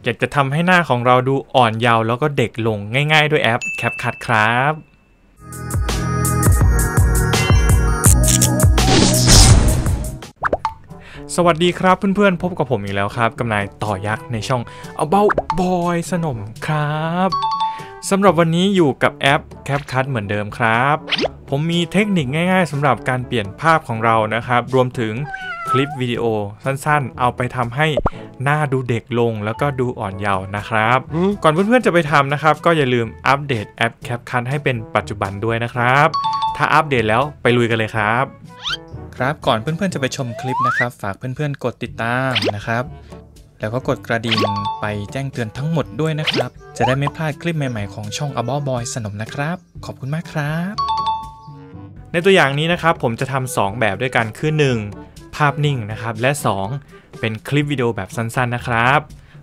อยากจะทำให้หน้าของเราดูอ่อนเยาว์แล้วก็เด็กลงง่ายๆด้วยแอป CapCut ครับสวัสดีครับเพื่อนๆพบกับผมอีกแล้วครับกับนายต่อยักษ์ในช่อง About Boy สนมครับสำหรับวันนี้อยู่กับแอป CapCut เหมือนเดิมครับผมมีเทคนิคง่ายๆสำหรับการเปลี่ยนภาพของเรานะครับรวมถึงคลิปวิดีโอสั้นๆเอาไปทำให้หน้าดูเด็กลงแล้วก็ดูอ่อนเยาว์นะครับก่อนเพื่อนๆจะไปทำนะครับก็อย่าลืมอัปเดตแอป CapCut ให้เป็นปัจจุบันด้วยนะครับถ้าอัปเดตแล้วไปลุยกันเลยครับก่อนเพื่อนๆจะไปชมคลิปนะครับฝากเพื่อนๆกดติดตามนะครับแล้วก็กดกระดิ่งไปแจ้งเตือนทั้งหมดด้วยนะครับจะได้ไม่พลาดคลิปใหม่ๆของช่อง About Boy สนมนะครับขอบคุณมากครับในตัวอย่างนี้นะครับผมจะทำ2แบบด้วยกันคือ1ภาพนิ่งนะครับและ2เป็นคลิปวิดีโอแบบสั้นๆนะครับ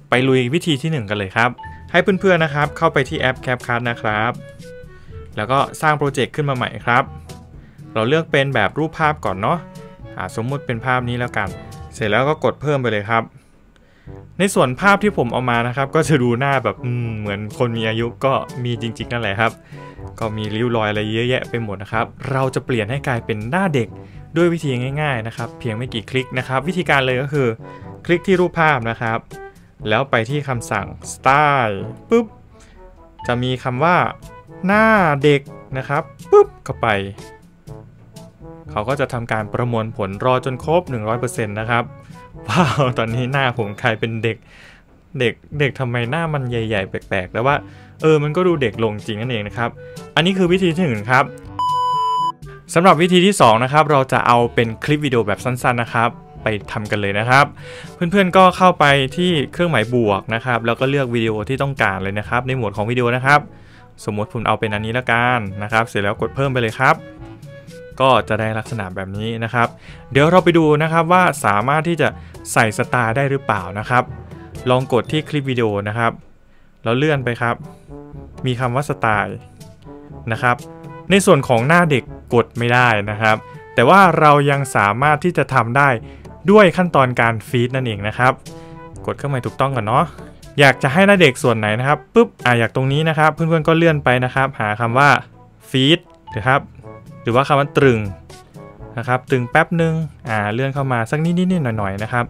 ไปลุยวิธีที่1กันเลยครับให้เพื่อนๆนะครับเข้าไปที่แอป CapCut นะครับแล้วก็สร้างโปรเจกต์ขึ้นมาใหม่ครับเราเลือกเป็นแบบรูปภาพก่อนเนาะสมมุติเป็นภาพนี้แล้วกันเสร็จแล้วก็กดเพิ่มไปเลยครับในส่วนภาพที่ผมเอามานะครับก็จะดูหน้าแบบเหมือนคนมีอายุก็มีจริงๆนั่นแหละครับก็มีริ้วรอยอะไรเยอะแยะไปหมดนะครับเราจะเปลี่ยนให้กลายเป็นหน้าเด็กด้วยวิธีง่ายๆนะครับเพียงไม่กี่คลิกนะครับวิธีการเลยก็คือคลิกที่รูปภาพนะครับแล้วไปที่คำสั่ง Style ปุ๊บจะมีคำว่าหน้าเด็กนะครับปุ๊บเข้าไปเขาก็จะทำการประมวลผลรอจนครบ 100% นะครับว้าวตอนนี้หน้าผมกลายเป็นเด็กทำไมหน้ามันใหญ่ๆแปลกๆแล้วว่ามันก็ดูเด็กลงจริงนั่นเองนะครับอันนี้คือวิธีที่1ครับสำหรับวิธีที่2นะครับเราจะเอาเป็นคลิปวิดีโอแบบสั้นๆนะครับไปทำกันเลยนะครับเพื่อนๆก็เข้าไปที่เครื่องหมายบวกนะครับแล้วก็เลือกวิดีโอที่ต้องการเลยนะครับในหมวดของวิดีโอนะครับสมมติผมเอาเป็นอันนี้ละกันนะครับเสร็จแล้วกดเพิ่มไปเลยครับก็จะได้ลักษณะแบบนี้นะครับเดี๋ยวเราไปดูนะครับว่าสามารถที่จะใส่สตาร์ได้หรือเปล่านะครับลองกดที่คลิปวิดีโอนะครับแล้วเลื่อนไปครับมีคำว่าสไตล์นะครับในส่วนของหน้าเด็กกดไม่ได้นะครับแต่ว่าเรายังสามารถที่จะทำได้ด้วยขั้นตอนการฟีดนั่นเองนะครับกดเครื่องหมายถูกต้องก่อนเนาะอยากจะให้หน้าเด็กส่วนไหนนะครับปุ๊บอยากตรงนี้นะครับเพื่อนๆก็เลื่อนไปนะครับหาคำว่าฟีดนะครับหรือว่าคำว่าตรึงนะครับตรึงแป๊บนึงเลื่อนเข้ามาสักนิดๆหน่อยๆนะครับ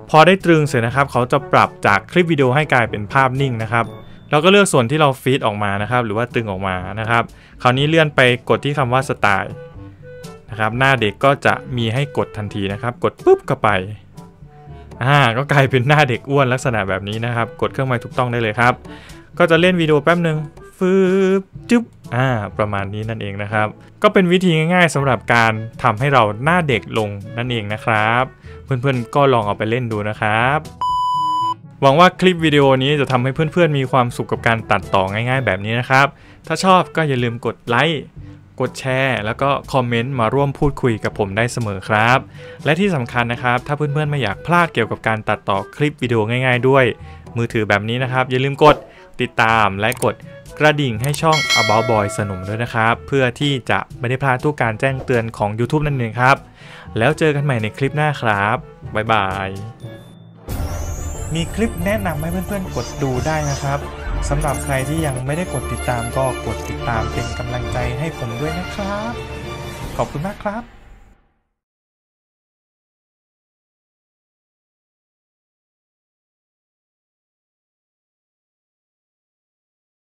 พอได้ตรึงเสร็จนะครับเขาจะปรับจากคลิปวิดีโอให้กลายเป็นภาพนิ่งนะครับเราก็เลือกส่วนที่เราฟีดออกมานะครับหรือว่าตรึงออกมานะครับคราวนี้เลื่อนไปกดที่คำว่าสไตล์นะครับหน้าเด็กก็จะมีให้กดทันทีนะครับกดปุ๊บเข้าไปก็กลายเป็นหน้าเด็กอ้วนลักษณะแบบนี้นะครับกดเครื่องหมายถูกต้องได้เลยครับก็จะเล่นวิดีโอแป๊บนึงฟืบจุ๊บประมาณนี้นั่นเองนะครับก็เป็นวิธีง่ายๆสำหรับการทำให้เราหน้าเด็กลงนั่นเองนะครับเพื่อนๆก็ลองเอาไปเล่นดูนะครับหวังว่าคลิปวิดีโอนี้จะทำให้เพื่อนๆมีความสุขกับการตัดต่อง่ายๆแบบนี้นะครับถ้าชอบก็อย่าลืมกดไลค์กดแชร์แล้วก็คอมเมนต์มาร่วมพูดคุยกับผมได้เสมอครับและที่สำคัญนะครับถ้าเพื่อนๆไม่อยากพลาดเกี่ยวกับการตัดต่อคลิปวิดีโอง่ายๆด้วยมือถือแบบนี้นะครับอย่าลืมกดติดตามและกดกระดิ่งให้ช่อง About Boy สนมด้วยนะครับเพื่อที่จะไม่ได้พลาดทุกการแจ้งเตือนของ YouTube นั่นเองครับแล้วเจอกันใหม่ในคลิปหน้าครับบ๊ายบายมีคลิปแนะนำให้เพื่อนๆกดดูได้นะครับสำหรับใครที่ยังไม่ได้กดติดตามก็กดติดตามเป็นกำลังใจให้ผมด้วยนะครับขอบคุณมากครับ